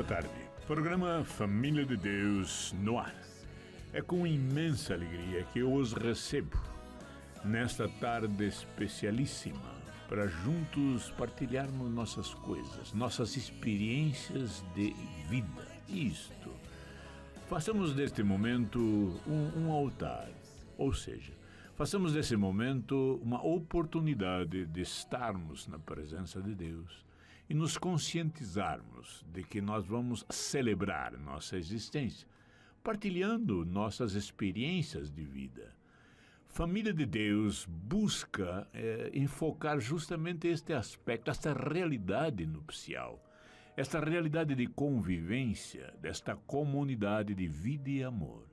Boa tarde. Programa Família de Deus no ar. É com imensa alegria que eu os recebo nesta tarde especialíssima para juntos partilharmos nossas coisas, nossas experiências de vida. Isto. Façamos deste momento um altar, ou seja, façamos desse momento uma oportunidade de estarmos na presença de Deus e nos conscientizarmos de que nós vamos celebrar nossa existência, partilhando nossas experiências de vida. Família de Deus busca enfocar justamente este aspecto, esta realidade nupcial, esta realidade de convivência, desta comunidade de vida e amor.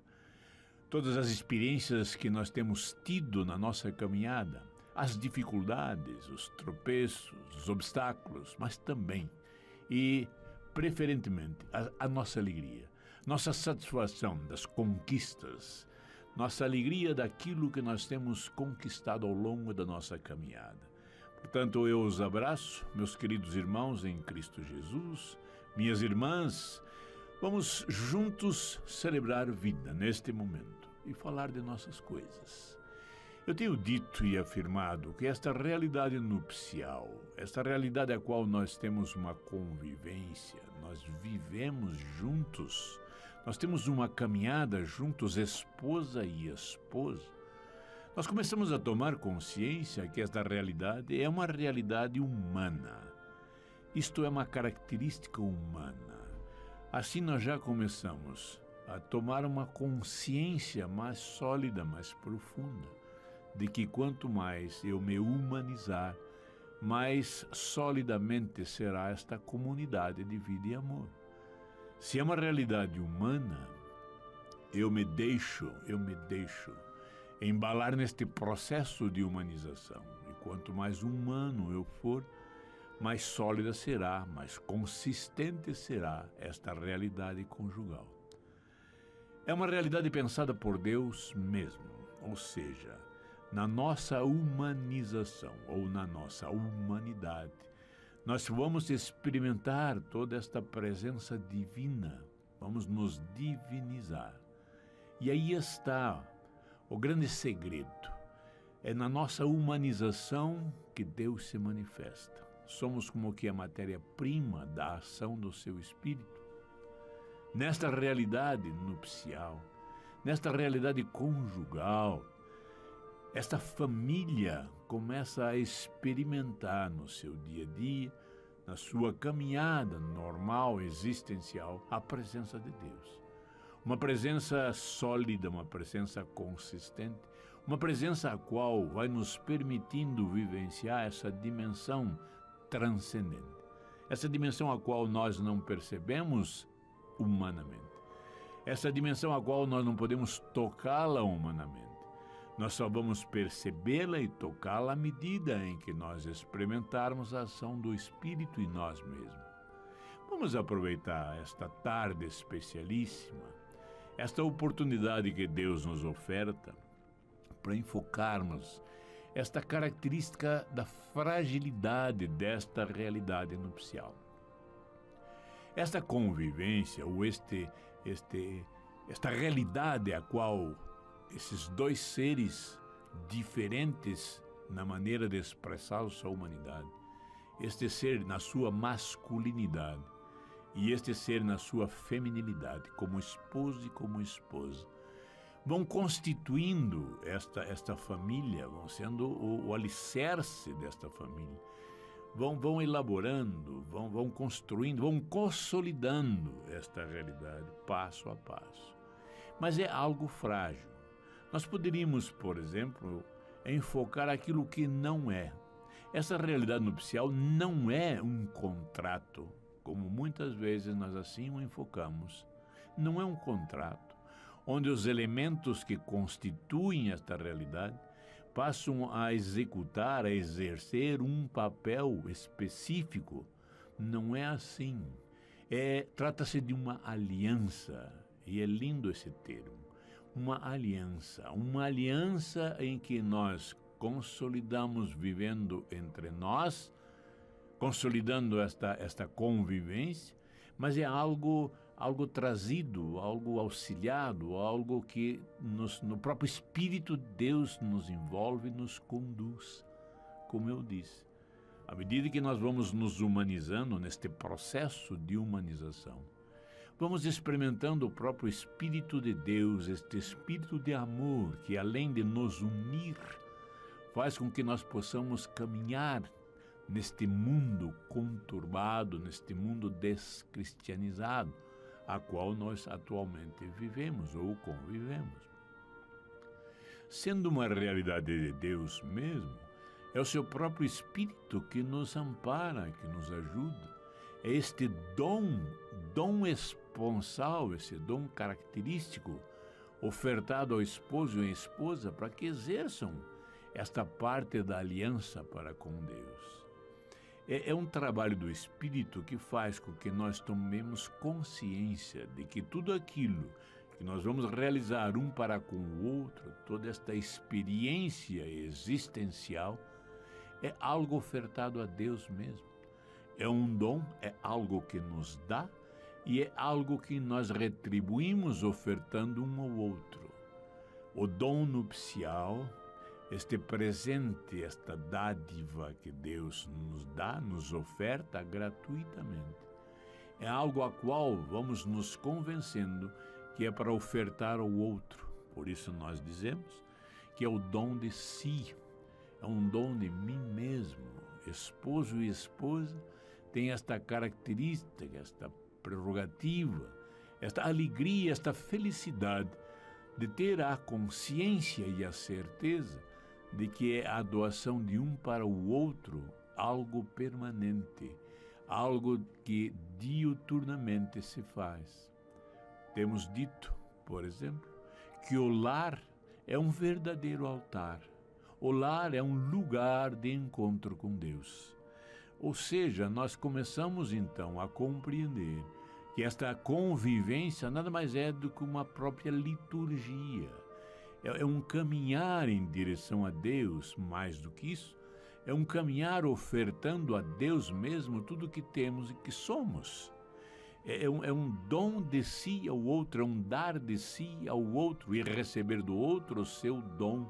Todas as experiências que nós temos tido na nossa caminhada, as dificuldades, os tropeços, os obstáculos, mas também e preferentemente a nossa alegria, nossa satisfação das conquistas, nossa alegria daquilo que nós temos conquistado ao longo da nossa caminhada. Portanto, eu os abraço, meus queridos irmãos em Cristo Jesus, minhas irmãs. Vamos juntos celebrar vida neste momento e falar de nossas coisas. Eu tenho dito e afirmado que esta realidade nupcial, esta realidade a qual nós temos uma convivência, nós vivemos juntos, nós temos uma caminhada juntos, esposa e esposo, nós começamos a tomar consciência que esta realidade é uma realidade humana. Isto é uma característica humana. Assim nós já começamos a tomar uma consciência mais sólida, mais profunda, de que quanto mais eu me humanizar, mais solidamente será esta comunidade de vida e amor. Se é uma realidade humana, eu me deixo embalar neste processo de humanização. E quanto mais humano eu for, mais sólida será, mais consistente será esta realidade conjugal. É uma realidade pensada por Deus mesmo, ou seja, na nossa humanização ou na nossa humanidade, nós vamos experimentar toda esta presença divina, vamos nos divinizar. E aí está o grande segredo, é na nossa humanização que Deus se manifesta. Somos como que a matéria-prima da ação do seu Espírito. Nesta realidade nupcial, nesta realidade conjugal, esta família começa a experimentar no seu dia a dia, na sua caminhada normal, existencial, a presença de Deus. Uma presença sólida, uma presença consistente, uma presença a qual vai nos permitindo vivenciar essa dimensão transcendente. Essa dimensão a qual nós não percebemos humanamente. Essa dimensão a qual nós não podemos tocá-la humanamente. Nós só vamos percebê-la e tocá-la à medida em que nós experimentarmos a ação do Espírito em nós mesmos. Vamos aproveitar esta tarde especialíssima, esta oportunidade que Deus nos oferta para enfocarmos esta característica da fragilidade desta realidade nupcial. Esta convivência, ou esta realidade a qual esses dois seres diferentes na maneira de expressar sua humanidade, este ser na sua masculinidade e este ser na sua feminilidade, como esposo e como esposa, vão constituindo esta família, vão sendo o alicerce desta família, vão elaborando, vão construindo, vão consolidando esta realidade passo a passo. Mas é algo frágil. Nós poderíamos, por exemplo, enfocar aquilo que não é. Essa realidade nupcial não é um contrato, como muitas vezes nós assim o enfocamos. Não é um contrato, onde os elementos que constituem esta realidade passam a executar, a exercer um papel específico. Não é assim. Trata-se de uma aliança, e é lindo esse termo. Uma aliança em que nós consolidamos vivendo entre nós, consolidando esta convivência, mas é algo trazido, algo auxiliado, algo que no próprio Espírito de Deus nos envolve e nos conduz, como eu disse. À medida que nós vamos nos humanizando neste processo de humanização, vamos experimentando o próprio Espírito de Deus, este Espírito de amor que, além de nos unir, faz com que nós possamos caminhar neste mundo conturbado, neste mundo descristianizado, a qual nós atualmente vivemos ou convivemos. Sendo uma realidade de Deus mesmo, é o seu próprio Espírito que nos ampara, que nos ajuda. É este dom esponsal, esse dom característico, ofertado ao esposo e à esposa para que exerçam esta parte da aliança para com Deus. É um trabalho do Espírito que faz com que nós tomemos consciência de que tudo aquilo que nós vamos realizar um para com o outro, toda esta experiência existencial, é algo ofertado a Deus mesmo. É um dom, é algo que nos dá e é algo que nós retribuímos ofertando um ao outro. O dom nupcial, este presente, esta dádiva que Deus nos dá, nos oferta gratuitamente. É algo a qual vamos nos convencendo que é para ofertar ao outro. Por isso nós dizemos que é o dom de si, é um dom de mim mesmo. Esposo e esposa têm esta característica, esta prerrogativa, esta alegria, esta felicidade de ter a consciência e a certeza de que é a doação de um para o outro algo permanente, algo que diuturnamente se faz. Temos dito, por exemplo, que o lar é um verdadeiro altar. O lar é um lugar de encontro com Deus. Ou seja, nós começamos então a compreender que esta convivência nada mais é do que uma própria liturgia. É um caminhar em direção a Deus, mais do que isso, é um caminhar ofertando a Deus mesmo tudo o que temos e que somos. É um dom de si ao outro, é um dar de si ao outro e receber do outro o seu dom.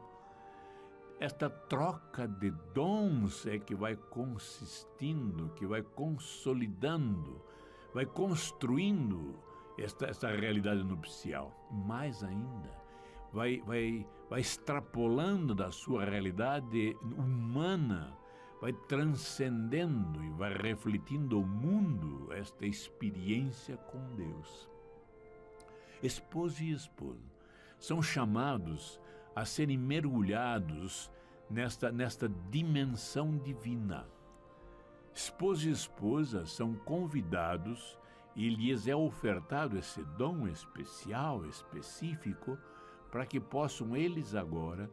Esta troca de dons é que vai consistindo, que vai consolidando, vai construindo esta realidade nupcial. Mais ainda, vai extrapolando da sua realidade humana, vai transcendendo e vai refletindo ao mundo esta experiência com Deus. Esposo e esposa são chamados a serem mergulhados nesta dimensão divina. Esposo e esposa são convidados e lhes é ofertado esse dom especial, específico, para que possam eles agora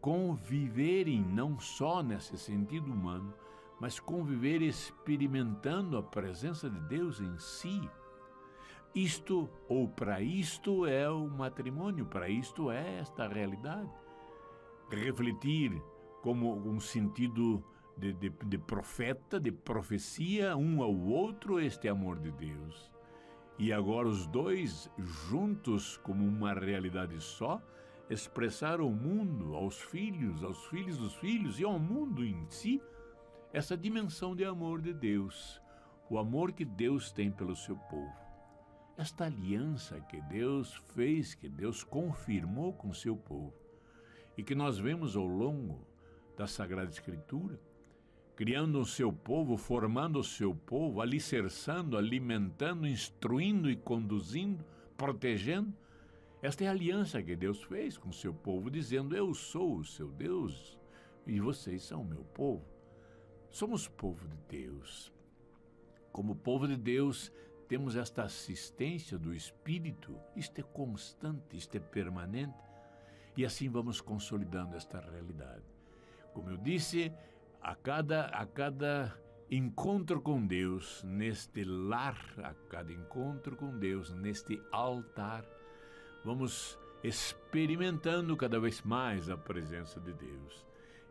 conviverem não só nesse sentido humano, mas conviver experimentando a presença de Deus em si. Isto, ou para isto é o matrimônio, para isto é esta realidade. Refletir como um sentido de profeta, de profecia, um ao outro, este amor de Deus. E agora os dois, juntos como uma realidade só, expressar ao mundo, aos filhos dos filhos e ao mundo em si, essa dimensão de amor de Deus, o amor que Deus tem pelo seu povo. Esta aliança que Deus fez, que Deus confirmou com o seu povo, e que nós vemos ao longo da Sagrada Escritura, criando o seu povo, formando o seu povo, alicerçando, alimentando, instruindo e conduzindo, protegendo. Esta é a aliança que Deus fez com o seu povo, dizendo: eu sou o seu Deus e vocês são o meu povo. Somos povo de Deus. Como povo de Deus, temos esta assistência do Espírito. Isto é constante, isto é permanente. E assim vamos consolidando esta realidade. Como eu disse, a cada encontro com Deus, neste lar, a cada encontro com Deus, neste altar, vamos experimentando cada vez mais a presença de Deus.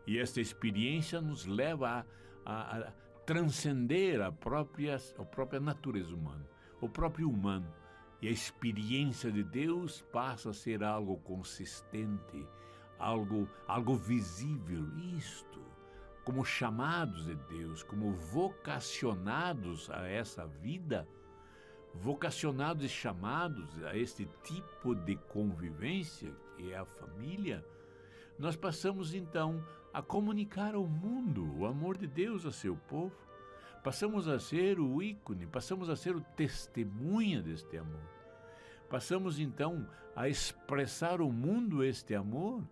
E esta experiência nos leva a transcender a própria natureza humana. o próprio humano. E a experiência de Deus passa a ser algo consistente, algo visível. Isto, como chamados de Deus, como vocacionados a essa vida, vocacionados e chamados a este tipo de convivência, que é a família, nós passamos então a comunicar ao mundo o amor de Deus a seu povo. Passamos a ser o ícone, passamos a ser o testemunha deste amor. Passamos então a expressar ao mundo este amor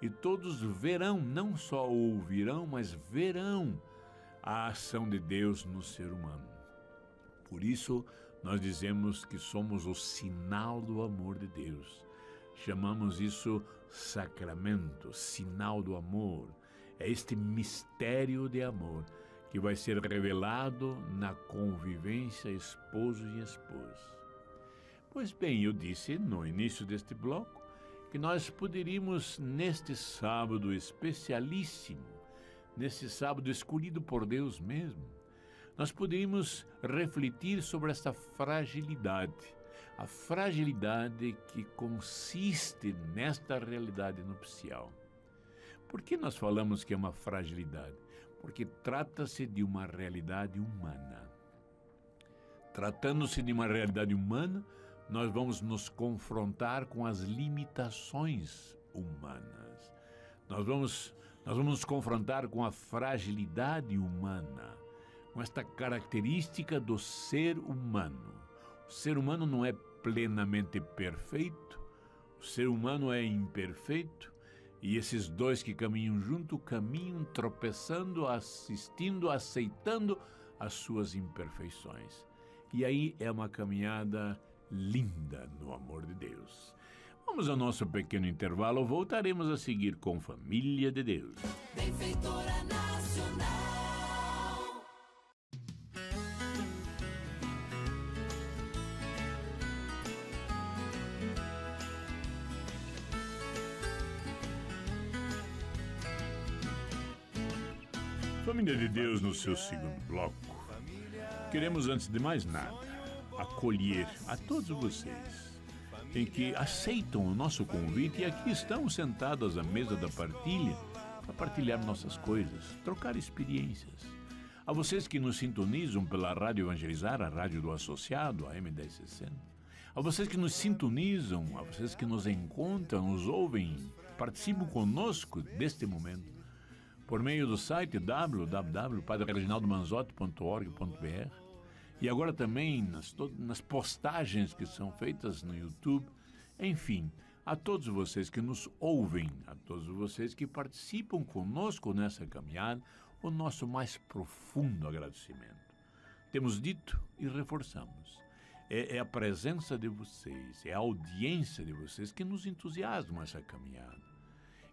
e todos verão, não só ouvirão, mas verão a ação de Deus no ser humano. Por isso, nós dizemos que somos o sinal do amor de Deus. Chamamos isso sacramento, sinal do amor. É este mistério de amor que vai ser revelado na convivência esposo e esposa. Pois bem, eu disse no início deste bloco que nós poderíamos, neste sábado especialíssimo, nesse sábado escolhido por Deus mesmo, nós poderíamos refletir sobre esta fragilidade, a fragilidade que consiste nesta realidade nupcial. Por que nós falamos que é uma fragilidade? Porque trata-se de uma realidade humana. Tratando-se de uma realidade humana, nós vamos nos confrontar com as limitações humanas. Nós vamos nos confrontar com a fragilidade humana, com esta característica do ser humano. O ser humano não é plenamente perfeito, o ser humano é imperfeito, e esses dois que caminham junto, caminham tropeçando, assistindo, aceitando as suas imperfeições. E aí é uma caminhada linda no amor de Deus. Vamos ao nosso pequeno intervalo, voltaremos a seguir com Família de Deus. Benfeitora Nacional. Família de Deus, no seu segundo bloco, queremos, antes de mais nada, acolher a todos vocês em que aceitam o nosso convite e aqui estão sentados à mesa da partilha para partilhar nossas coisas, trocar experiências. A vocês que nos sintonizam pela Rádio Evangelizar, a rádio do associado, a M1060. A vocês que nos sintonizam, a vocês que nos encontram, nos ouvem, participam conosco deste momento por meio do site www.padrereginaldomanzotti.org.br e agora também nas postagens que são feitas no YouTube. Enfim, a todos vocês que nos ouvem, a todos vocês que participam conosco nessa caminhada, o nosso mais profundo agradecimento. Temos dito e reforçamos. É a presença de vocês, é a audiência de vocês que nos entusiasma essa caminhada.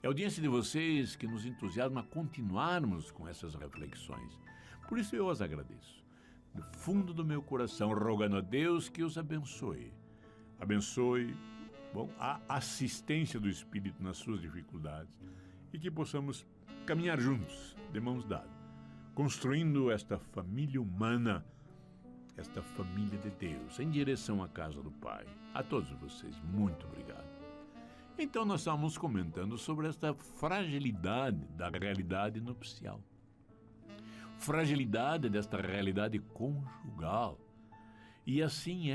É a audiência de vocês que nos entusiasma a continuarmos com essas reflexões. Por isso eu os agradeço, do fundo do meu coração, rogando a Deus que os abençoe. Abençoe a assistência do Espírito nas suas dificuldades e que possamos caminhar juntos, de mãos dadas, construindo esta família humana, esta família de Deus, em direção à casa do Pai. A todos vocês, muito obrigado. Então nós estamos comentando sobre esta fragilidade da realidade nupcial. Fragilidade desta realidade conjugal. E assim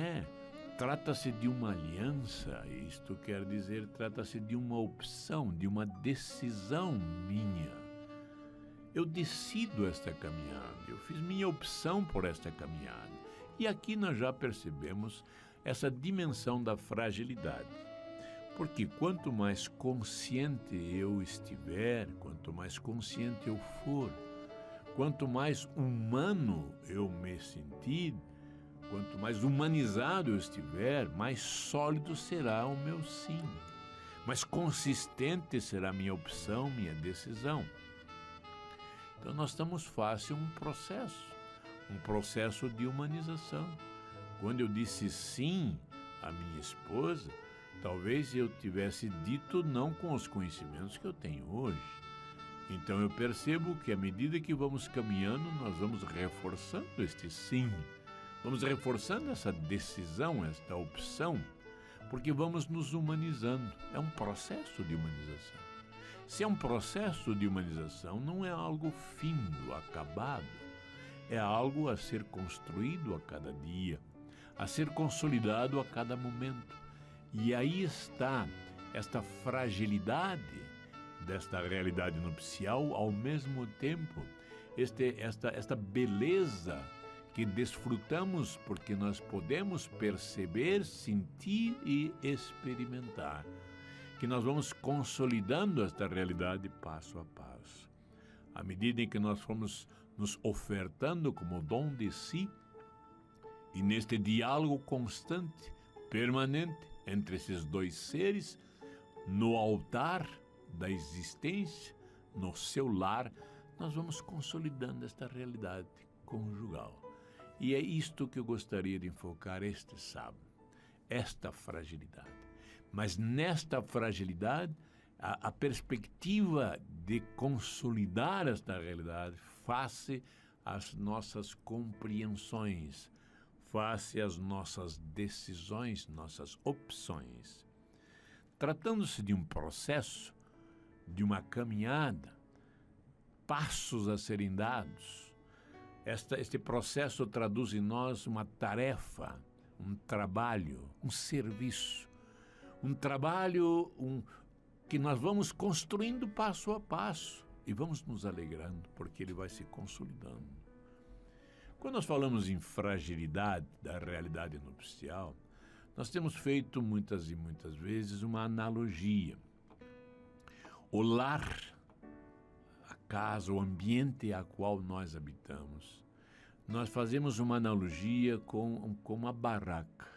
trata-se de uma aliança, isto quer dizer, trata-se de uma opção, de uma decisão minha. Eu decido esta caminhada, eu fiz minha opção por esta caminhada. E aqui nós já percebemos essa dimensão da fragilidade. Porque quanto mais consciente eu estiver, quanto mais consciente eu for, quanto mais humano eu me sentir, quanto mais humanizado eu estiver, mais sólido será o meu sim. Mais consistente será a minha opção, minha decisão. Então nós estamos face a um processo de humanização. Quando eu disse sim à minha esposa, talvez eu tivesse dito não com os conhecimentos que eu tenho hoje. Então eu percebo que à medida que vamos caminhando, nós vamos reforçando este sim, Vamos reforçando essa decisão, esta opção, porque vamos nos humanizando. É um processo de humanização. Se é um processo de humanização, não é algo findo, acabado. É algo a ser construído a cada dia, a ser consolidado a cada momento. E aí está esta fragilidade desta realidade nupcial, ao mesmo tempo, esta beleza que desfrutamos porque nós podemos perceber, sentir e experimentar, que nós vamos consolidando esta realidade passo a passo. À medida em que nós formos nos ofertando como dom de si, e neste diálogo constante, permanente, entre esses dois seres, no altar da existência, no seu lar, nós vamos consolidando esta realidade conjugal. E é isto que eu gostaria de enfocar este sábado, esta fragilidade. Mas nesta fragilidade, a perspectiva de consolidar esta realidade face às nossas compreensões, face às nossas decisões, nossas opções. Tratando-se de um processo, de uma caminhada, passos a serem dados, este processo traduz em nós uma tarefa, um trabalho, um serviço. Um trabalho que nós vamos construindo passo a passo e vamos nos alegrando, porque ele vai se consolidando. Quando nós falamos em fragilidade da realidade nupcial, nós temos feito muitas e muitas vezes uma analogia. O lar, a casa, o ambiente a qual nós habitamos, nós fazemos uma analogia com uma barraca.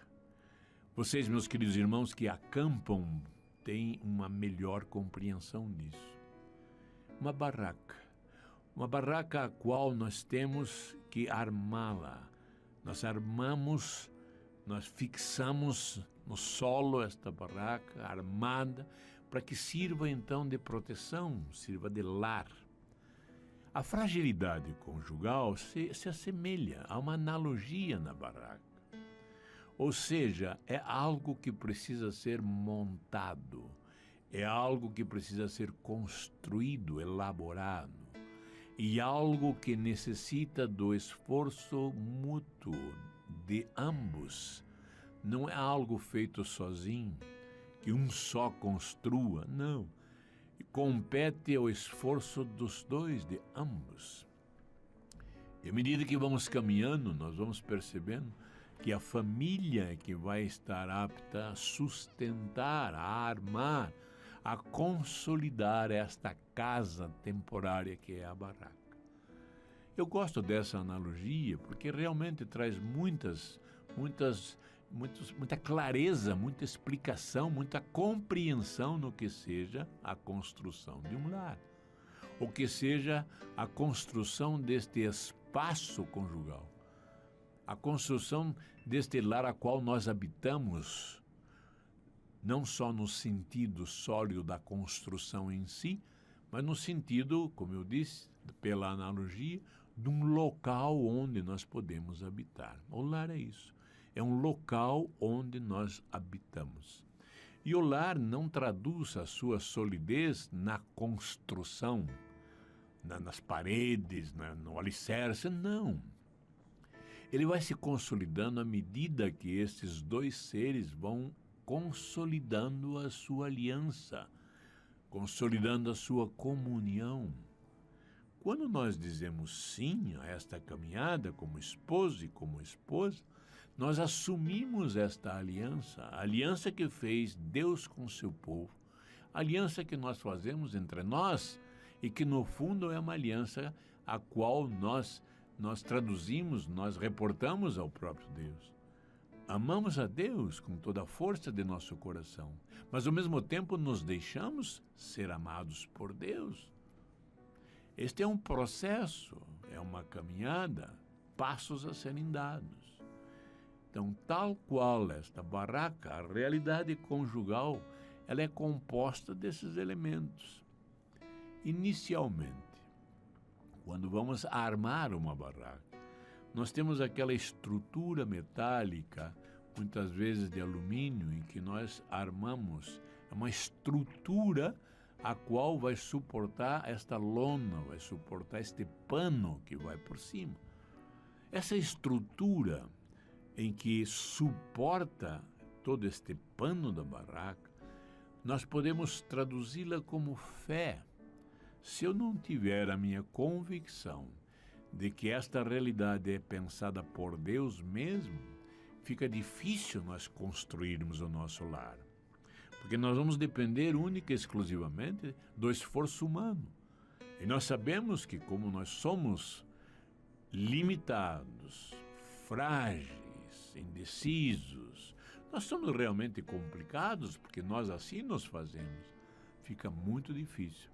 Vocês, meus queridos irmãos, que acampam, têm uma melhor compreensão disso. Uma barraca a qual nós temos que armá-la. Nós armamos, nós fixamos no solo esta barraca armada para que sirva então de proteção, sirva de lar. A fragilidade conjugal se assemelha a uma analogia na barraca. Ou seja, é algo que precisa ser montado, é algo que precisa ser construído, elaborado, e algo que necessita do esforço mútuo de ambos. Não é algo feito sozinho, que um só construa, não. Compete ao esforço dos dois, de ambos. E à medida que vamos caminhando, nós vamos percebendo que a família é que vai estar apta a sustentar, a armar, a consolidar esta casa temporária que é a barraca. Eu gosto dessa analogia porque realmente traz muita clareza, muita explicação, muita compreensão no que seja a construção de um lar, o que seja a construção deste espaço conjugal, a construção deste lar a qual nós habitamos, não só no sentido sólido da construção em si, mas no sentido, como eu disse, pela analogia, de um local onde nós podemos habitar. O lar é isso, é um local onde nós habitamos. E o lar não traduz a sua solidez na construção, nas paredes, no alicerce, não. Ele vai se consolidando à medida que esses dois seres vão consolidando a sua aliança, consolidando a sua comunhão. Quando nós dizemos sim a esta caminhada como esposo e como esposa, nós assumimos esta aliança, a aliança que fez Deus com seu povo, a aliança que nós fazemos entre nós e que no fundo é uma aliança a qual nós traduzimos, nós reportamos ao próprio Deus. Amamos a Deus com toda a força de nosso coração, mas ao mesmo tempo nos deixamos ser amados por Deus. Este é um processo, é uma caminhada, passos a serem dados. Então, tal qual esta barraca, a realidade conjugal, ela é composta desses elementos. Inicialmente, quando vamos armar uma barraca, nós temos aquela estrutura metálica, muitas vezes de alumínio, em que nós armamos. É uma estrutura a qual vai suportar esta lona, vai suportar este pano que vai por cima. Essa estrutura em que suporta todo este pano da barraca, nós podemos traduzi-la como fé. Se eu não tiver a minha convicção de que esta realidade é pensada por Deus mesmo, fica difícil nós construirmos o nosso lar. Porque nós vamos depender única e exclusivamente do esforço humano. E nós sabemos que, como nós somos limitados, frágeis, indecisos, nós somos realmente complicados, porque nós assim nos fazemos. Fica muito difícil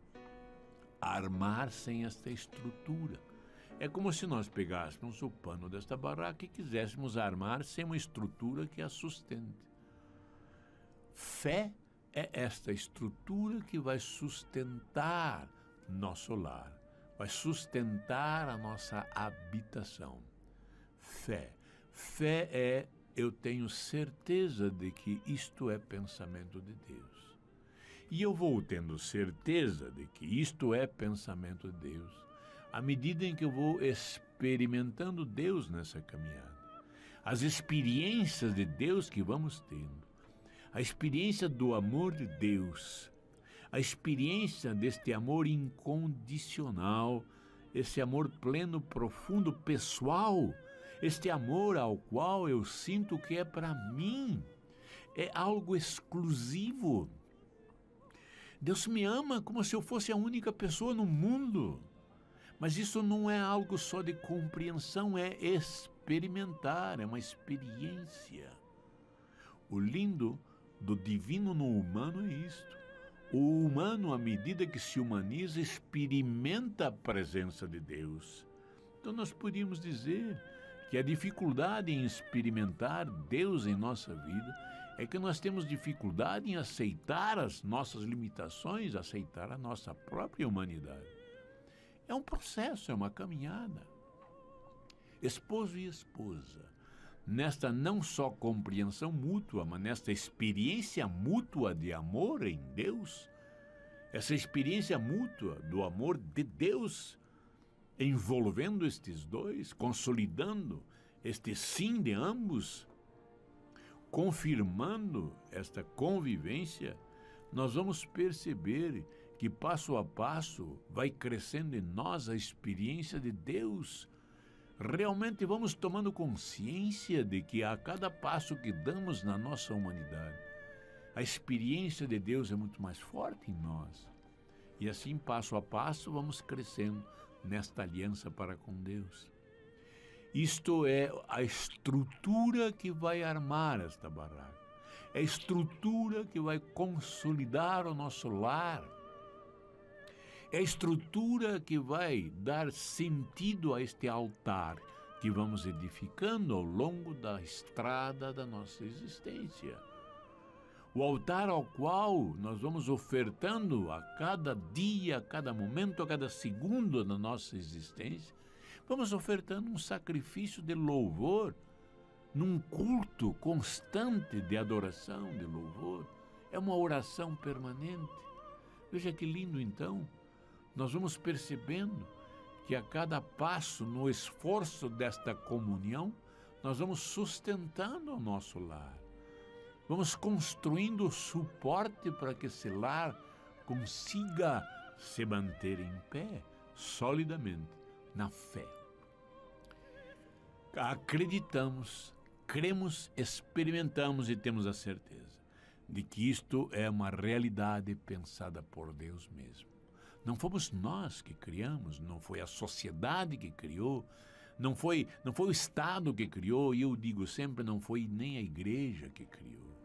armar sem esta estrutura. É como se nós pegássemos o pano desta barraca e quiséssemos armar sem uma estrutura que a sustente. Fé é esta estrutura que vai sustentar nosso lar, vai sustentar a nossa habitação. Fé. Fé é, eu tenho certeza de que isto é pensamento de Deus. E eu vou tendo certeza de que isto é pensamento de Deus, à medida em que eu vou experimentando Deus nessa caminhada. As experiências de Deus que vamos tendo, a experiência do amor de Deus, a experiência deste amor incondicional, esse amor pleno, profundo, pessoal, este amor ao qual eu sinto que é para mim, é algo exclusivo. Deus me ama como se eu fosse a única pessoa no mundo. Mas isso não é algo só de compreensão, é experimentar, é uma experiência. O lindo do divino no humano é isto. O humano, à medida que se humaniza, experimenta a presença de Deus. Então nós podíamos dizer que a dificuldade em experimentar Deus em nossa vida é que nós temos dificuldade em aceitar as nossas limitações, aceitar a nossa própria humanidade. É um processo, é uma caminhada. Esposo e esposa, nesta não só compreensão mútua, mas nesta experiência mútua de amor em Deus, essa experiência mútua do amor de Deus, envolvendo estes dois, consolidando este sim de ambos, confirmando esta convivência, nós vamos perceber que passo a passo vai crescendo em nós a experiência de Deus. Realmente vamos tomando consciência de que a cada passo que damos na nossa humanidade, a experiência de Deus é muito mais forte em nós. E assim, passo a passo, vamos crescendo nesta aliança para com Deus. Isto é a estrutura que vai armar esta barraca. É a estrutura que vai consolidar o nosso lar. É a estrutura que vai dar sentido a este altar que vamos edificando ao longo da estrada da nossa existência. O altar ao qual nós vamos ofertando a cada dia, a cada momento, a cada segundo da nossa existência, vamos ofertando um sacrifício de louvor, num culto constante de adoração, de louvor. É uma oração permanente. Veja que lindo, então. Nós vamos percebendo que a cada passo, no esforço desta comunhão, nós vamos sustentando o nosso lar. Vamos construindo o suporte para que esse lar consiga se manter em pé, solidamente, na fé. Acreditamos, cremos, experimentamos e temos a certeza de que isto é uma realidade pensada por Deus mesmo. Não fomos nós que criamos, não foi a sociedade que criou, não foi o Estado que criou, e eu digo sempre, não foi nem a igreja que criou.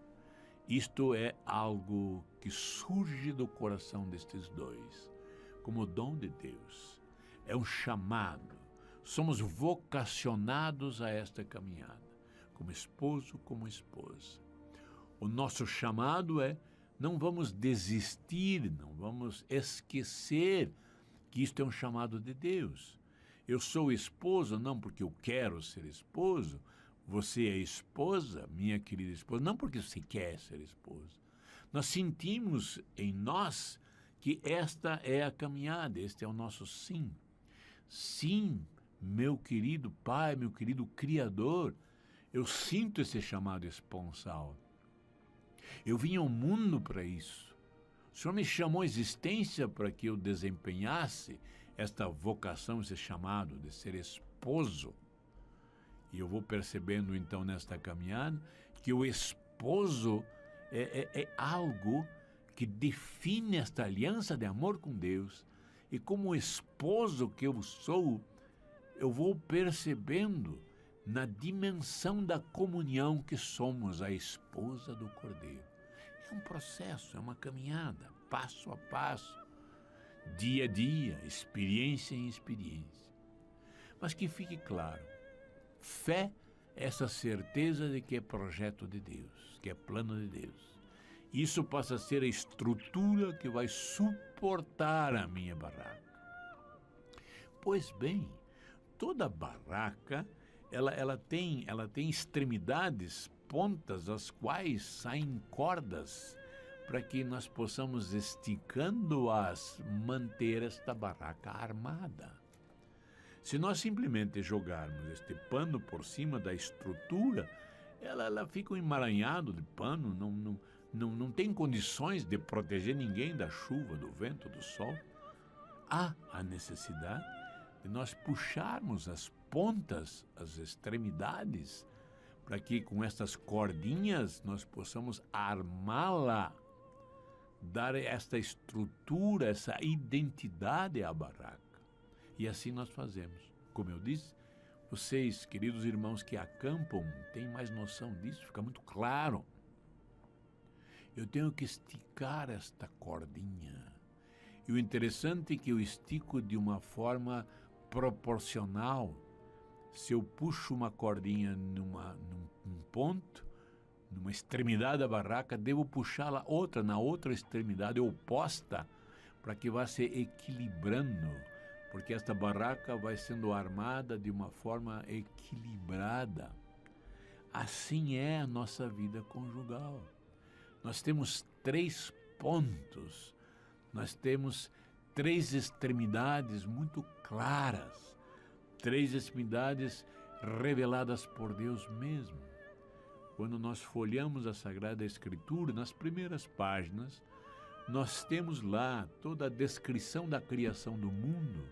Isto é algo que surge do coração destes dois, como dom de Deus. É um chamado. Somos vocacionados a esta caminhada, como esposo, como esposa. O nosso chamado é: não vamos desistir, não vamos esquecer que isto é um chamado de Deus. Eu sou esposo não porque eu quero ser esposo. Você é esposa, minha querida esposa, não porque você quer ser esposa. Nós sentimos em nós que esta é a caminhada, este é o nosso sim. Sim, meu querido Pai, meu querido Criador, eu sinto esse chamado esponsal. Eu vim ao mundo para isso. O Senhor me chamou à existência para que eu desempenhasse esta vocação, esse chamado de ser esposo. E eu vou percebendo então nesta caminhada que o esposo é algo que define esta aliança de amor com Deus. E como esposo que eu sou, eu vou percebendo na dimensão da comunhão que somos a esposa do Cordeiro. É um processo, é uma caminhada, passo a passo, dia a dia, experiência em experiência. Mas que fique claro, fé é essa certeza de que é projeto de Deus, que é plano de Deus. Isso passa a ser a estrutura que vai suportar a minha barraca. Pois bem, toda barraca, ela tem extremidades, pontas, as quais saem cordas para que nós possamos, esticando-as, manter esta barraca armada. Se nós simplesmente jogarmos este pano por cima da estrutura, ela fica um emaranhado de pano, não tem condições de proteger ninguém da chuva, do vento, do sol. Há a necessidade de nós puxarmos as pontas, as extremidades, para que com estas cordinhas nós possamos armá-la, dar esta estrutura, essa identidade à barraca. E assim nós fazemos. Como eu disse, vocês, queridos irmãos que acampam, têm mais noção disso, fica muito claro. Eu tenho que esticar esta cordinha. E o interessante é que eu estico de uma forma proporcional. Se eu puxo uma cordinha num ponto, numa extremidade da barraca, devo puxá-la na outra extremidade oposta, para que vá se equilibrando, porque esta barraca vai sendo armada de uma forma equilibrada. Assim é a nossa vida conjugal. Nós temos 3 pontos, nós temos 3 extremidades muito claras, 3 extremidades reveladas por Deus mesmo. Quando nós folhamos a Sagrada Escritura, nas primeiras páginas, nós temos lá toda a descrição da criação do mundo,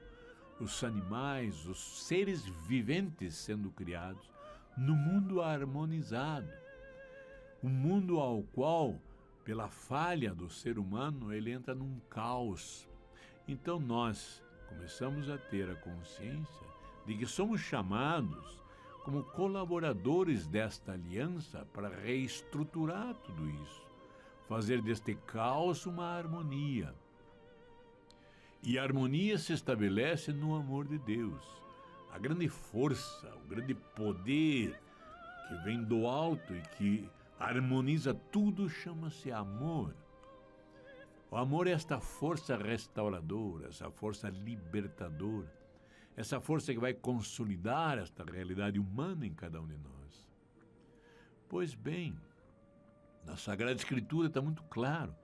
os animais, os seres viventes sendo criados, no mundo harmonizado. Um mundo ao qual, pela falha do ser humano, ele entra num caos. Então nós começamos a ter a consciência de que somos chamados como colaboradores desta aliança para reestruturar tudo isso, fazer deste caos uma harmonia. E a harmonia se estabelece no amor de Deus. A grande força, o grande poder que vem do alto e que harmoniza tudo chama-se amor. O amor é esta força restauradora, essa força libertadora, essa força que vai consolidar esta realidade humana em cada um de nós. Pois bem, na Sagrada Escritura está muito claro,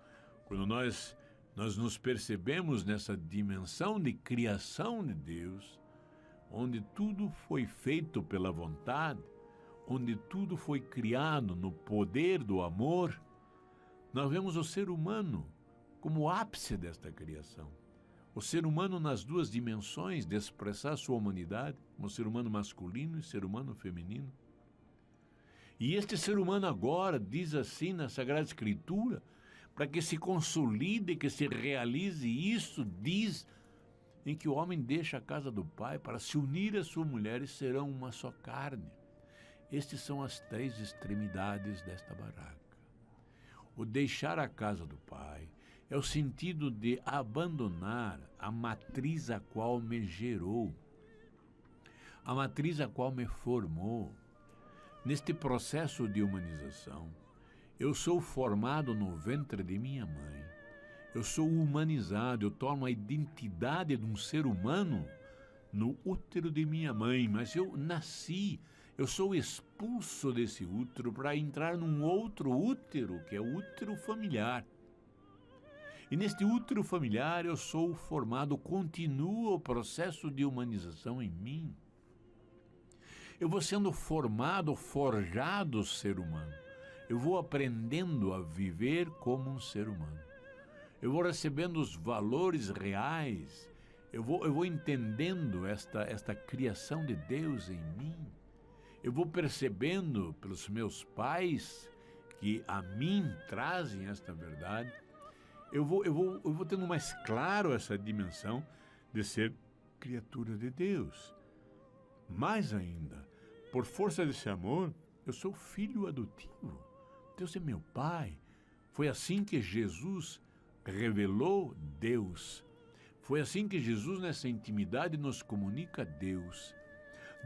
quando nós nos percebemos nessa dimensão de criação de Deus, onde tudo foi feito pela vontade, onde tudo foi criado no poder do amor, nós vemos o ser humano como o ápice desta criação. O ser humano nas 2 dimensões de expressar sua humanidade, como ser humano masculino e ser humano feminino. E este ser humano agora, diz assim na Sagrada Escritura, para que se consolide, que se realize isso, diz em que o homem deixa a casa do pai para se unir à sua mulher e serão uma só carne. Estas são as 3 extremidades desta barraca. O deixar a casa do pai é o sentido de abandonar a matriz a qual me gerou, a matriz a qual me formou. Neste processo de humanização, eu sou formado no ventre de minha mãe. Eu sou humanizado, eu tomo a identidade de um ser humano no útero de minha mãe, mas eu nasci, eu sou expulso desse útero para entrar num outro útero, que é o útero familiar. E neste útero familiar eu sou formado, continua o processo de humanização em mim. Eu vou sendo formado, forjado ser humano. Eu vou aprendendo a viver como um ser humano. Eu vou recebendo os valores reais. Eu vou entendendo esta criação de Deus em mim. Eu vou percebendo pelos meus pais que a mim trazem esta verdade. Eu vou tendo mais claro essa dimensão de ser criatura de Deus. Mais ainda, por força desse amor, eu sou filho adotivo. Deus é meu Pai. Foi assim que Jesus revelou Deus. Foi assim que Jesus, nessa intimidade, nos comunica Deus.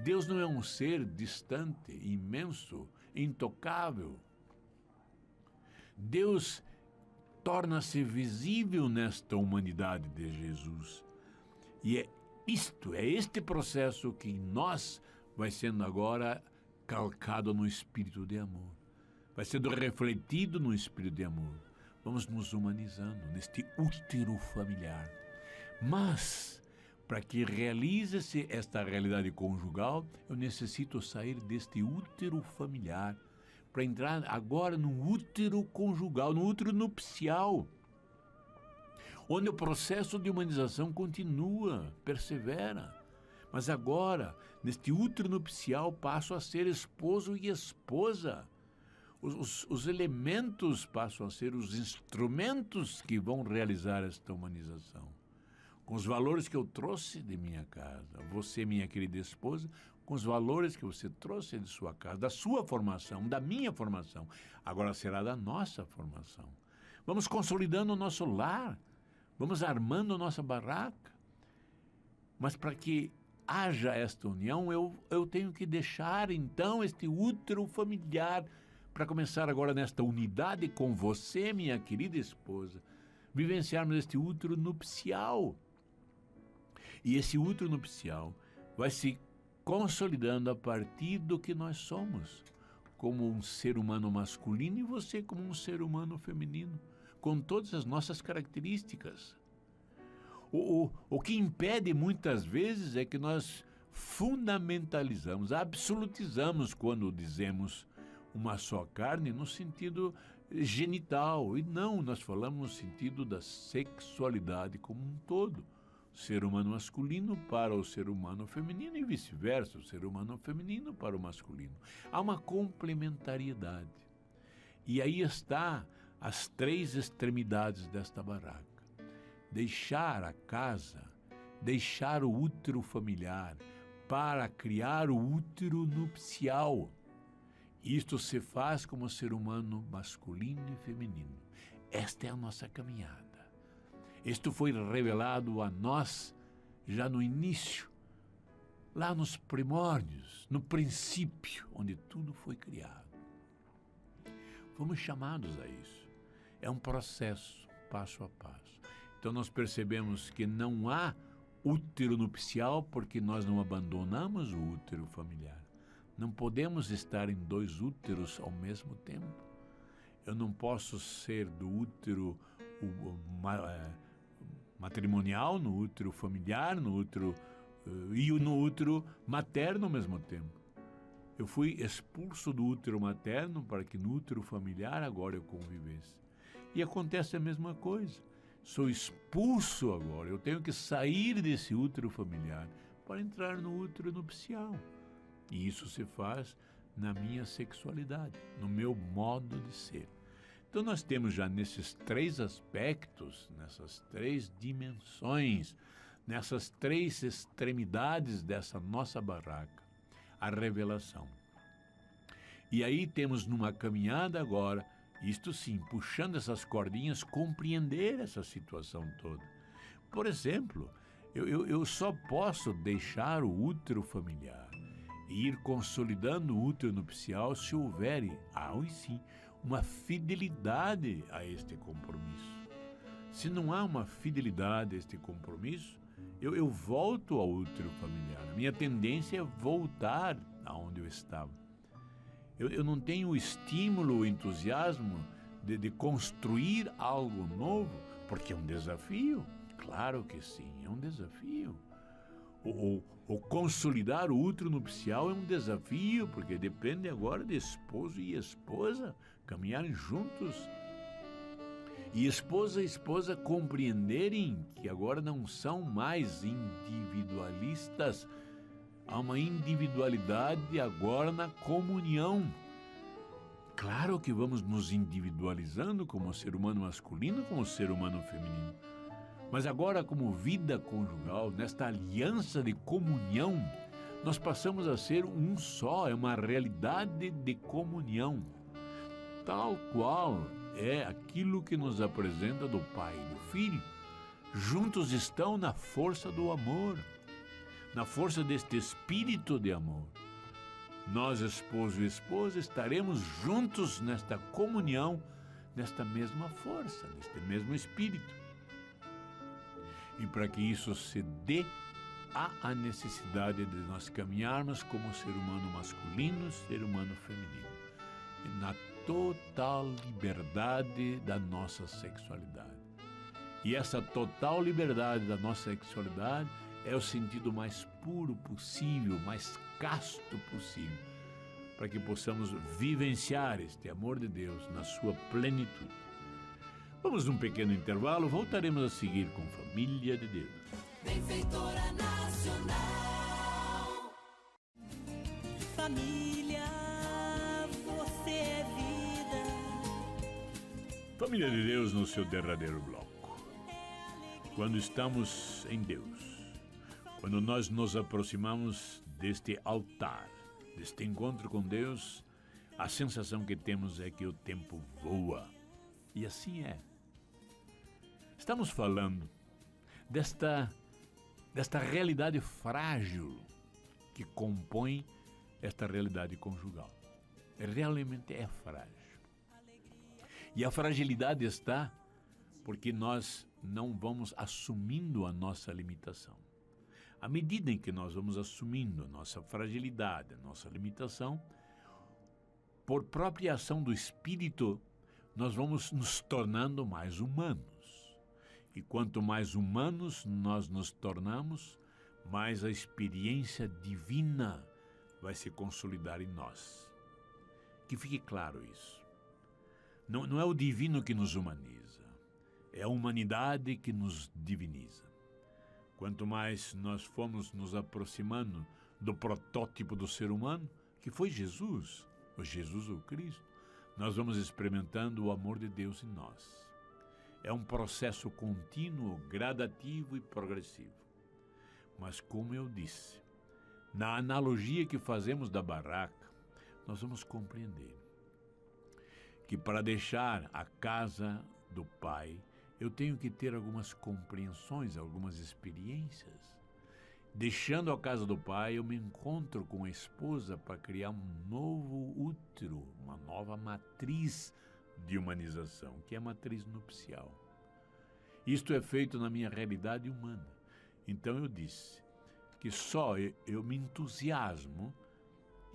Deus não é um ser distante, imenso, intocável. Deus torna-se visível nesta humanidade de Jesus. E é este processo que em nós vai sendo agora calcado no espírito de amor. Vai sendo refletido no espírito de amor. Vamos nos humanizando neste útero familiar. Mas, para que realize-se esta realidade conjugal, eu necessito sair deste útero familiar para entrar agora no útero conjugal, no útero nupcial, onde o processo de humanização continua, persevera. Mas agora, neste útero nupcial, passo a ser esposo e esposa. Os elementos passam a ser os instrumentos que vão realizar esta humanização. Com os valores que eu trouxe de minha casa, você, minha querida esposa, com os valores que você trouxe de sua casa, da sua formação, da minha formação, agora será da nossa formação. Vamos consolidando o nosso lar, vamos armando nossa barraca. Mas para que haja esta união, eu tenho que deixar então este útero familiar para começar agora nesta unidade com você, minha querida esposa, vivenciarmos este útero nupcial. E esse útero nupcial vai se consolidando a partir do que nós somos, como um ser humano masculino e você como um ser humano feminino, com todas as nossas características. O que impede muitas vezes é que nós fundamentalizamos, absolutizamos quando dizemos uma só carne no sentido genital. E não, nós falamos no sentido da sexualidade como um todo. Ser humano masculino para o ser humano feminino e vice-versa, o ser humano feminino para o masculino. Há uma complementariedade. E aí está as três extremidades desta barraca. Deixar a casa, deixar o útero familiar para criar o útero nupcial. Isto se faz como ser humano masculino e feminino. Esta é a nossa caminhada. Isto foi revelado a nós já no início, lá nos primórdios, no princípio, onde tudo foi criado. Fomos chamados a isso. É um processo, passo a passo. Então nós percebemos que não há útero nupcial porque nós não abandonamos o útero familiar. Não podemos estar em dois úteros ao mesmo tempo. Eu não posso ser do útero matrimonial, no útero familiar, no útero e no útero materno ao mesmo tempo. Eu fui expulso do útero materno para que no útero familiar agora eu convivesse. E acontece a mesma coisa. Sou expulso agora, eu tenho que sair desse útero familiar para entrar no útero nupcial. E isso se faz na minha sexualidade, no meu modo de ser. Então nós temos já nesses três aspectos, nessas três dimensões, nessas três extremidades dessa nossa barraca, a revelação. E aí temos numa caminhada agora, isto sim, puxando essas cordinhas, compreender essa situação toda. Por exemplo, eu só posso deixar o útero familiar e ir consolidando o útero nupcial se houver, aí sim, uma fidelidade a este compromisso. Se não há uma fidelidade a este compromisso, eu volto ao útero familiar. A minha tendência é voltar aonde eu estava. Eu não tenho o estímulo, o entusiasmo de construir algo novo, porque é um desafio. Claro que sim, é um desafio. O consolidar o útero nupcial é um desafio, porque depende agora de esposo e esposa caminharem juntos. E esposa e esposa compreenderem que agora não são mais individualistas. Há uma individualidade agora na comunhão. Claro que vamos nos individualizando como ser humano masculino, como ser humano feminino. Mas agora, como vida conjugal, nesta aliança de comunhão, nós passamos a ser um só, é uma realidade de comunhão. Tal qual é aquilo que nos apresenta do Pai e do Filho. Juntos estão na força do amor, na força deste espírito de amor. Nós, esposo e esposa, estaremos juntos nesta comunhão, nesta mesma força, neste mesmo espírito. E para que isso se dê, há a necessidade de nós caminharmos como ser humano masculino, ser humano feminino, na total liberdade da nossa sexualidade. E essa total liberdade da nossa sexualidade é o sentido mais puro possível, mais casto possível, para que possamos vivenciar este amor de Deus na sua plenitude. Vamos num pequeno intervalo, voltaremos a seguir com Família de Deus. Benfeitora Nacional. Família, você é vida. Família de Deus no seu derradeiro bloco. Quando estamos em Deus, quando nós nos aproximamos deste altar, deste encontro com Deus, a sensação que temos é que o tempo voa. E assim é. Estamos falando desta realidade frágil que compõe esta realidade conjugal. Realmente é frágil. E a fragilidade está porque nós não vamos assumindo a nossa limitação. À medida em que nós vamos assumindo a nossa fragilidade, a nossa limitação, por própria ação do Espírito, nós vamos nos tornando mais humanos. E quanto mais humanos nós nos tornamos, mais a experiência divina vai se consolidar em nós. Que fique claro isso. Não é o divino que nos humaniza, é a humanidade que nos diviniza. Quanto mais nós formos nos aproximando do protótipo do ser humano, que foi Jesus o Cristo, nós vamos experimentando o amor de Deus em nós. É um processo contínuo, gradativo e progressivo. Mas como eu disse, na analogia que fazemos da barraca, nós vamos compreender que para deixar a casa do Pai, eu tenho que ter algumas compreensões, algumas experiências. Deixando a casa do Pai, eu me encontro com a esposa para criar um novo útero, uma nova matriz de humanização, que é a matriz nupcial. Isto é feito na minha realidade humana. Então eu disse que só eu me entusiasmo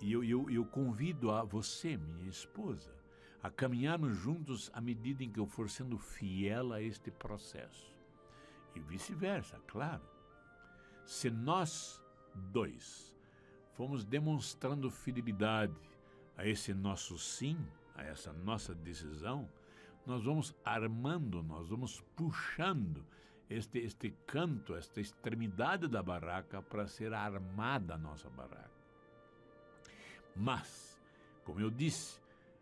e eu convido a você, minha esposa, a caminharmos juntos à medida em que eu for sendo fiel a este processo. E vice-versa, claro. Se nós dois fomos demonstrando fidelidade a esse nosso sim, a essa nossa decisão, nós vamos armando, nós vamos puxando este canto, esta extremidade da barraca para ser armada a nossa barraca. Mas, como eu disse,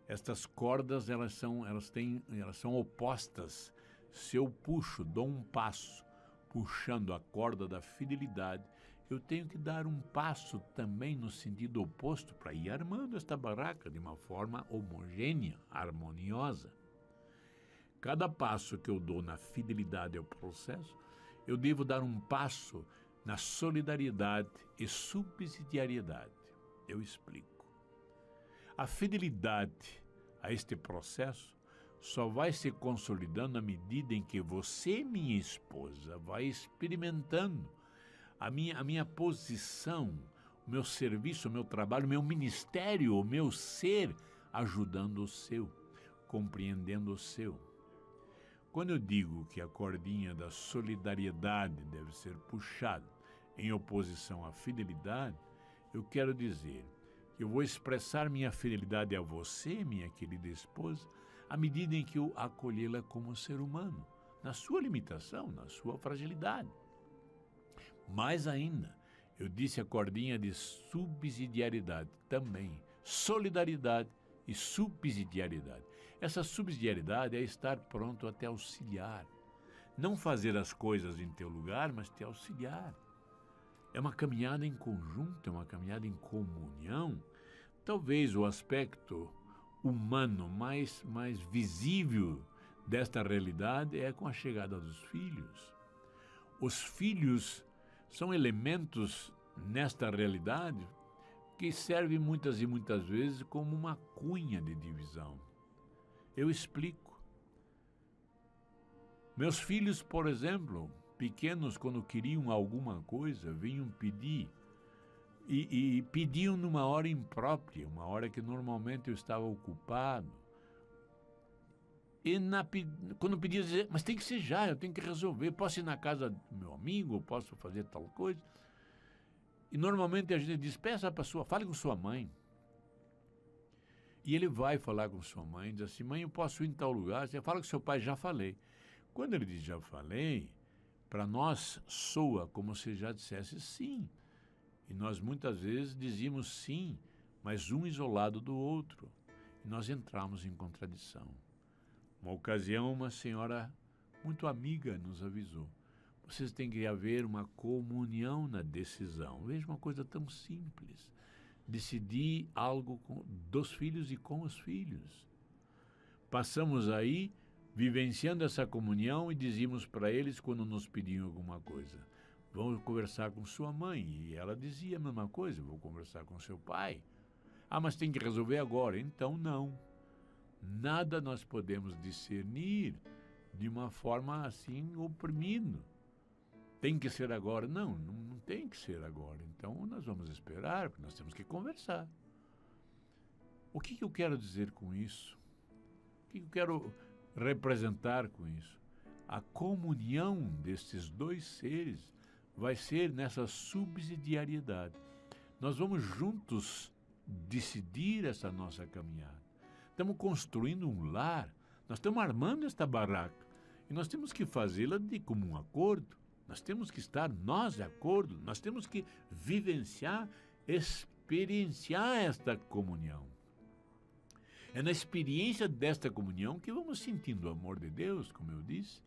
estas cordas elas são opostas. Se eu puxo, dou um passo, puxando a corda da fidelidade, eu tenho que dar um passo também no sentido oposto para ir armando esta barraca de uma forma homogênea, harmoniosa. Cada passo que eu dou na fidelidade ao processo, eu devo dar um passo na solidariedade e subsidiariedade. Eu explico. A fidelidade a este processo só vai se consolidando à medida em que você, minha esposa, vai experimentando a minha posição, o meu serviço, o meu trabalho, o meu ministério, o meu ser, ajudando o seu, compreendendo o seu. Quando eu digo que a cordinha da solidariedade deve ser puxada em oposição à fidelidade, eu quero dizer que eu vou expressar minha fidelidade a você, minha querida esposa, à medida em que eu acolhê-la como ser humano, na sua limitação, na sua fragilidade. Mais ainda, eu disse a cordinha de subsidiariedade também, solidariedade e subsidiariedade. Essa subsidiariedade é estar pronto a te auxiliar. Não fazer as coisas em teu lugar, mas te auxiliar. É uma caminhada em conjunto, é uma caminhada em comunhão. Talvez o aspecto humano mais visível desta realidade é com a chegada dos filhos. Os filhos são elementos nesta realidade que servem muitas e muitas vezes como uma cunha de divisão. Eu explico. Meus filhos, por exemplo, pequenos, quando queriam alguma coisa, vinham pedir e pediam numa hora imprópria, uma hora que normalmente eu estava ocupado. E quando pedia, dizer, mas tem que ser já, eu tenho que resolver, posso ir na casa do meu amigo, posso fazer tal coisa. E normalmente a gente diz, peça para fale com sua mãe. E ele vai falar com sua mãe, diz assim, mãe, eu posso ir em tal lugar? Você fala com seu pai, já falei. Quando ele diz já falei, para nós soa como se já dissesse sim. E nós muitas vezes dizíamos sim, mas um isolado do outro. E nós entramos em contradição. Uma ocasião, uma senhora muito amiga nos avisou. Vocês têm que haver uma comunhão na decisão. Veja uma coisa tão simples. Decidir algo dos filhos e com os filhos. Passamos aí vivenciando essa comunhão e dizíamos para eles quando nos pediam alguma coisa. Vamos conversar com sua mãe. E ela dizia a mesma coisa, vou conversar com seu pai. Ah, mas tem que resolver agora. Então não. Nada nós podemos discernir de uma forma assim oprimindo. Tem que ser agora. Não tem que ser agora. Então nós vamos esperar, porque nós temos que conversar. O que eu quero dizer com isso? O que eu quero representar com isso? A comunhão destes dois seres vai ser nessa subsidiariedade. Nós vamos juntos decidir essa nossa caminhada. Estamos construindo um lar, nós estamos armando esta barraca e nós temos que fazê-la de comum acordo, nós temos que estar nós de acordo, nós temos que vivenciar, experienciar esta comunhão. É na experiência desta comunhão que vamos sentindo o amor de Deus, como eu disse.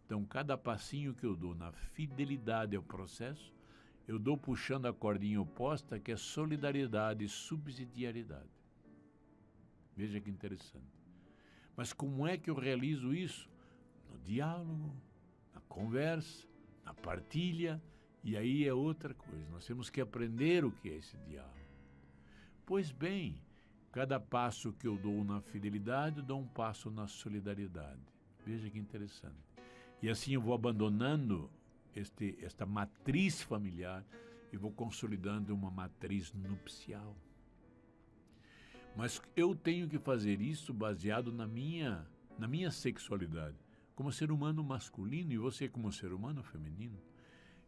Então, cada passinho que eu dou na fidelidade ao processo, eu dou puxando a cordinha oposta, que é solidariedade e subsidiariedade. Veja que interessante. Mas como é que eu realizo isso? No diálogo, na conversa, na partilha, e aí é outra coisa. Nós temos que aprender o que é esse diálogo. Pois bem, cada passo que eu dou na fidelidade, eu dou um passo na solidariedade. Veja que interessante. E assim eu vou abandonando esta matriz familiar e vou consolidando uma matriz nupcial. Mas eu tenho que fazer isso baseado na minha sexualidade, como ser humano masculino e você como ser humano feminino.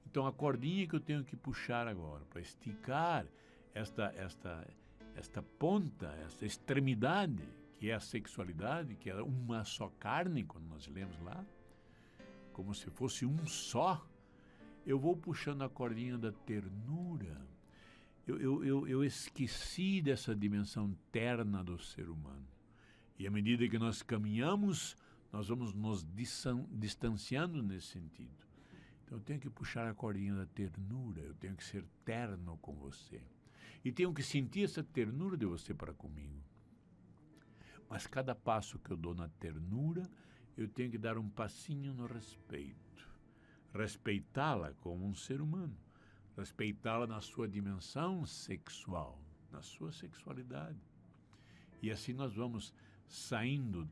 Então a cordinha que eu tenho que puxar agora para esticar esta ponta, esta extremidade, que é a sexualidade, que é uma só carne, quando nós lemos lá, como se fosse um só, eu vou puxando a cordinha da ternura. Eu esqueci dessa dimensão terna do ser humano. E à medida que nós caminhamos, nós vamos nos distanciando nesse sentido. Então eu tenho que puxar a cordinha da ternura, eu tenho que ser terno com você. E tenho que sentir essa ternura de você para comigo. Mas cada passo que eu dou na ternura, eu tenho que dar um passinho no respeito. Respeitá-la como um ser humano. Respeitá-la na sua dimensão sexual, na sua sexualidade. E assim nós vamos saindo,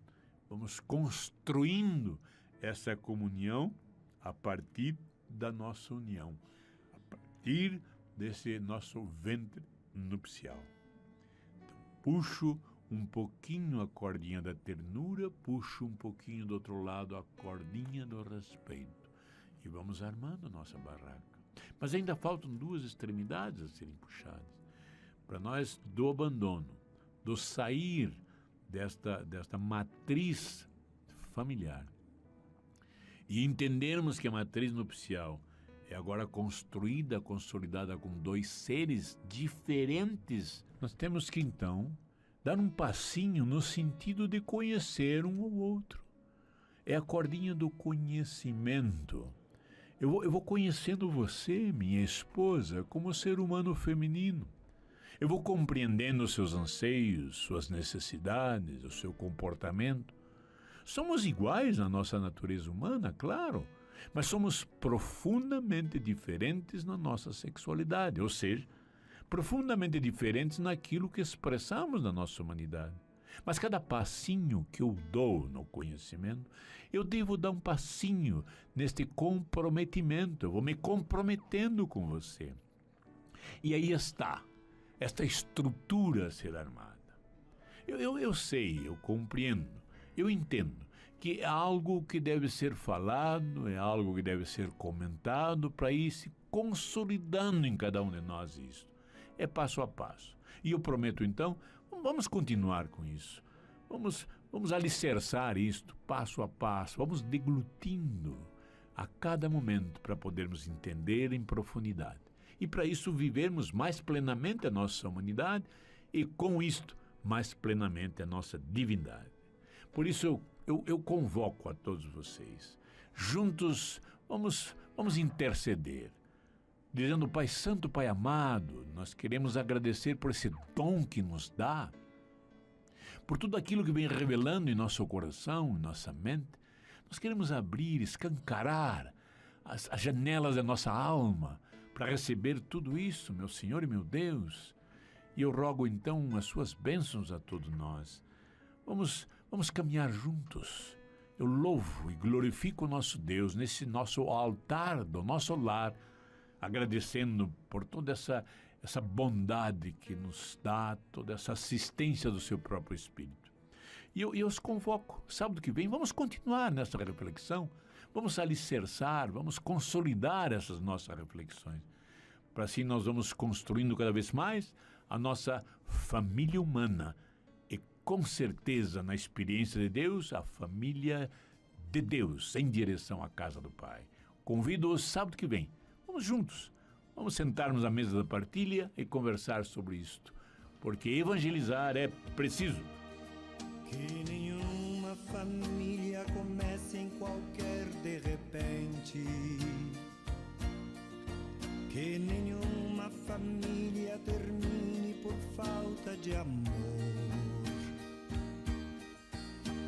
vamos construindo essa comunhão a partir da nossa união, a partir desse nosso ventre nupcial. Então, puxo um pouquinho a cordinha da ternura, puxo um pouquinho do outro lado a cordinha do respeito e vamos armando a nossa barraca. Mas ainda faltam duas extremidades a serem puxadas. Para nós, do abandono, do sair desta matriz familiar e entendermos que a matriz nupcial é agora construída, consolidada com dois seres diferentes, nós temos que então dar um passinho no sentido de conhecer um ao outro. É a cordinha do conhecimento. Eu vou conhecendo você, minha esposa, como ser humano feminino. Eu vou compreendendo os seus anseios, suas necessidades, o seu comportamento. Somos iguais na nossa natureza humana, claro, mas somos profundamente diferentes na nossa sexualidade, ou seja, profundamente diferentes naquilo que expressamos na nossa humanidade. Mas cada passinho que eu dou no conhecimento, eu devo dar um passinho neste comprometimento. Eu vou me comprometendo com você. E aí está esta estrutura a ser armada. Eu sei, eu compreendo, eu entendo que é algo que deve ser falado, é algo que deve ser comentado para ir se consolidando em cada um de nós isto. É passo a passo. E eu prometo então, vamos continuar com isso. Vamos alicerçar isto passo a passo, vamos deglutindo a cada momento para podermos entender em profundidade. E para isso vivermos mais plenamente a nossa humanidade e com isto mais plenamente a nossa divindade. Por isso eu convoco a todos vocês. Juntos vamos interceder. Dizendo, Pai Santo, Pai amado, nós queremos agradecer por esse dom que nos dá, por tudo aquilo que vem revelando em nosso coração, em nossa mente. Nós queremos abrir, escancarar as janelas da nossa alma para receber tudo isso, meu Senhor e meu Deus. E eu rogo então as suas bênçãos a todos nós. Vamos caminhar juntos. Eu louvo e glorifico o nosso Deus nesse nosso altar do nosso lar, agradecendo por toda essa bondade que nos dá, toda essa assistência do seu próprio Espírito. E eu os convoco, sábado que vem, vamos continuar nessa reflexão, vamos alicerçar, vamos consolidar essas nossas reflexões. Para assim nós vamos construindo cada vez mais a nossa família humana e com certeza na experiência de Deus, a família de Deus em direção à casa do Pai. Convido-os sábado que vem. Vamos juntos, vamos sentarmos à mesa da partilha e conversar sobre isto, porque evangelizar é preciso. Que nenhuma família comece em qualquer de repente. Que nenhuma família termine por falta de amor.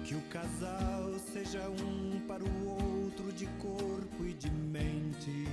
Que o casal seja um para o outro de corpo e de mente.